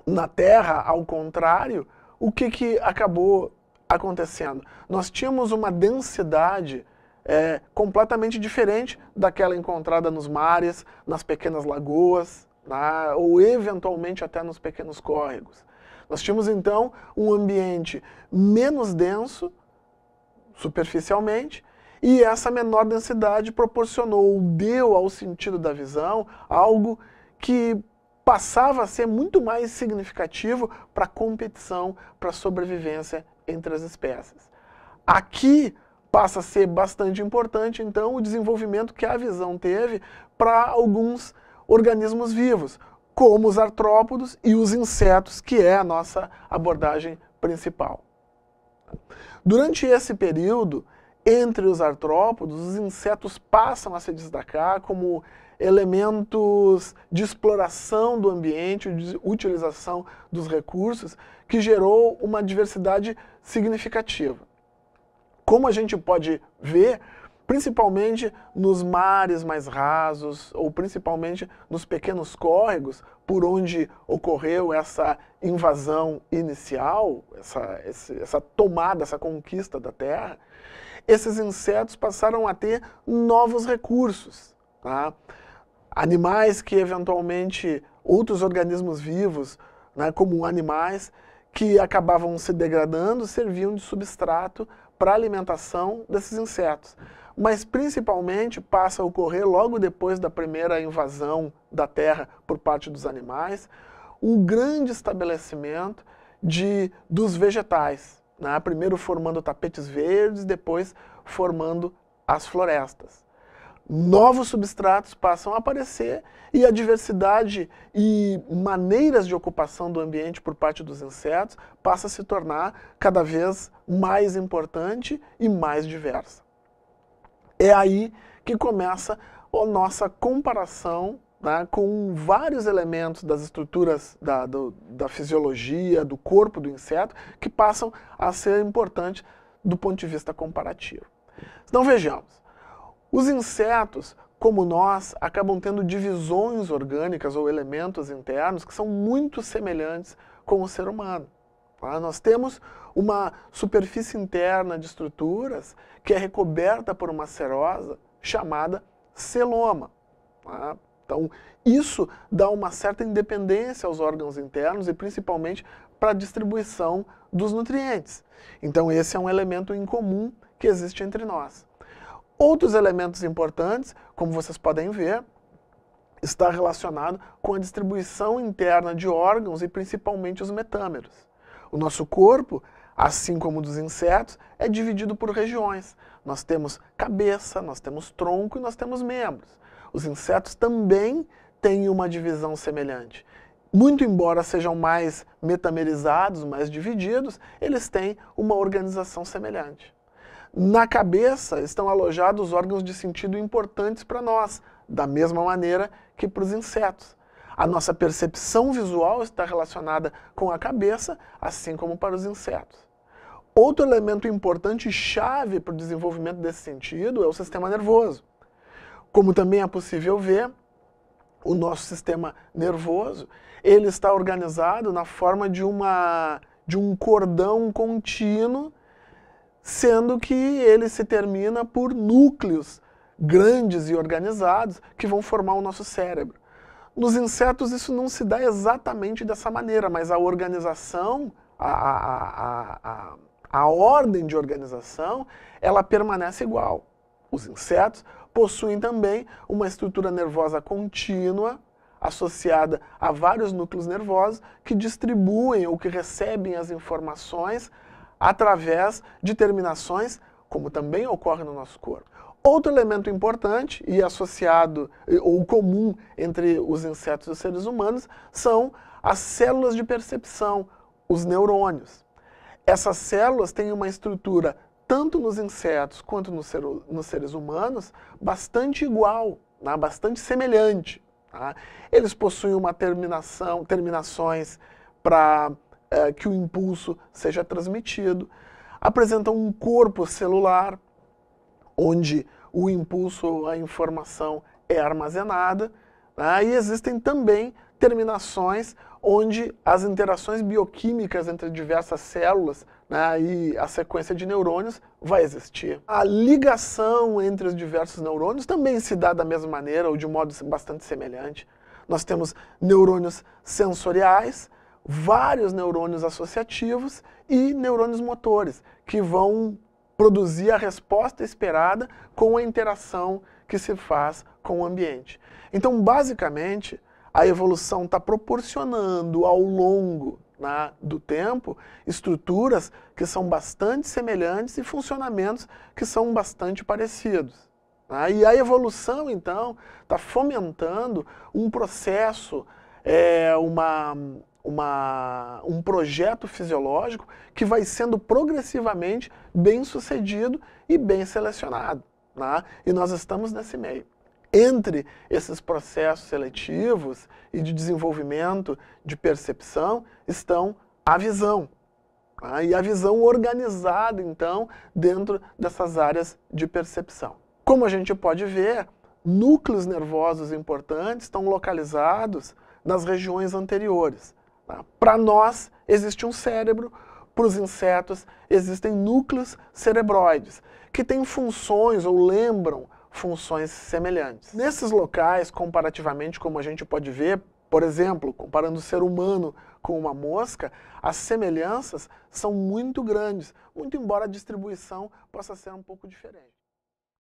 Na Terra, ao contrário, o que acabou acontecendo? Nós tínhamos uma densidade completamente diferente daquela encontrada nos mares, nas pequenas lagoas, ou eventualmente até nos pequenos córregos. Nós tínhamos então um ambiente menos denso, superficialmente, e essa menor densidade proporcionou, deu ao sentido da visão algo que passava a ser muito mais significativo para a competição, para a sobrevivência entre as espécies. Aqui passa a ser bastante importante, então, o desenvolvimento que a visão teve para alguns organismos vivos, como os artrópodos e os insetos, que é a nossa abordagem principal. Durante esse período, entre os artrópodos, os insetos passam a se destacar como elementos de exploração do ambiente, de utilização dos recursos, que gerou uma diversidade significativa. Como a gente pode ver, principalmente nos mares mais rasos, ou principalmente nos pequenos córregos, por onde ocorreu essa invasão inicial, essa tomada, essa conquista da Terra, esses insetos passaram a ter novos recursos. Tá? Animais que eventualmente, outros organismos vivos, como animais, que acabavam se degradando, serviam de substrato para a alimentação desses insetos. Mas principalmente passa a ocorrer logo depois da primeira invasão da Terra por parte dos animais, um grande estabelecimento dos vegetais, primeiro formando tapetes verdes, depois formando as florestas. Novos substratos passam a aparecer e a diversidade e maneiras de ocupação do ambiente por parte dos insetos passa a se tornar cada vez mais importante e mais diversa. É aí que começa a nossa comparação com vários elementos das estruturas da fisiologia, do corpo do inseto, que passam a ser importantes do ponto de vista comparativo. Então vejamos. Os insetos, como nós, acabam tendo divisões orgânicas ou elementos internos que são muito semelhantes com o ser humano. Nós temos uma superfície interna de estruturas que é recoberta por uma serosa chamada celoma. Então, isso dá uma certa independência aos órgãos internos e principalmente para a distribuição dos nutrientes. Então, esse é um elemento em comum que existe entre nós. Outros elementos importantes, como vocês podem ver, está relacionado com a distribuição interna de órgãos e principalmente os metâmeros. O nosso corpo, assim como o dos insetos, é dividido por regiões. Nós temos cabeça, nós temos tronco e nós temos membros. Os insetos também têm uma divisão semelhante. Muito embora sejam mais metamerizados, mais divididos, eles têm uma organização semelhante. Na cabeça estão alojados órgãos de sentido importantes para nós, da mesma maneira que para os insetos. A nossa percepção visual está relacionada com a cabeça, assim como para os insetos. Outro elemento importante e chave para o desenvolvimento desse sentido é o sistema nervoso. Como também é possível ver, o nosso sistema nervoso ele está organizado na forma de um cordão contínuo, sendo que ele se termina por núcleos grandes e organizados que vão formar o nosso cérebro. Nos insetos isso não se dá exatamente dessa maneira, mas a organização, a ordem de organização, ela permanece igual. Os insetos possuem também uma estrutura nervosa contínua, associada a vários núcleos nervosos que distribuem ou que recebem as informações através de terminações, como também ocorre no nosso corpo. Outro elemento importante e associado ou comum entre os insetos e os seres humanos são as células de percepção, os neurônios. Essas células têm uma estrutura, tanto nos insetos quanto nos seres humanos, bastante igual, bastante semelhante. Eles possuem terminações para que o impulso seja transmitido, apresentam um corpo celular, onde o impulso, a informação é armazenada, e existem também terminações onde as interações bioquímicas entre diversas células, né, e a sequência de neurônios vai existir. A ligação entre os diversos neurônios também se dá da mesma maneira ou de um modo bastante semelhante. Nós temos neurônios sensoriais, vários neurônios associativos e neurônios motores, que vão produzir a resposta esperada com a interação que se faz com o ambiente. Então, basicamente, a evolução está proporcionando ao longo, né, do tempo estruturas que são bastante semelhantes e funcionamentos que são bastante parecidos. Né? E a evolução, então, está fomentando um processo, um projeto fisiológico que vai sendo progressivamente bem sucedido e bem selecionado. Né? E nós estamos nesse meio. Entre esses processos seletivos e de desenvolvimento de percepção estão a visão. Tá? E a visão organizada, então, dentro dessas áreas de percepção. Como a gente pode ver, núcleos nervosos importantes estão localizados nas regiões anteriores. Tá? Para nós, existe um cérebro, para os insetos, existem núcleos cerebroides, que têm funções ou lembram funções semelhantes. Nesses locais, comparativamente, como a gente pode ver, por exemplo, comparando o ser humano com uma mosca, as semelhanças são muito grandes, muito embora a distribuição possa ser um pouco diferente.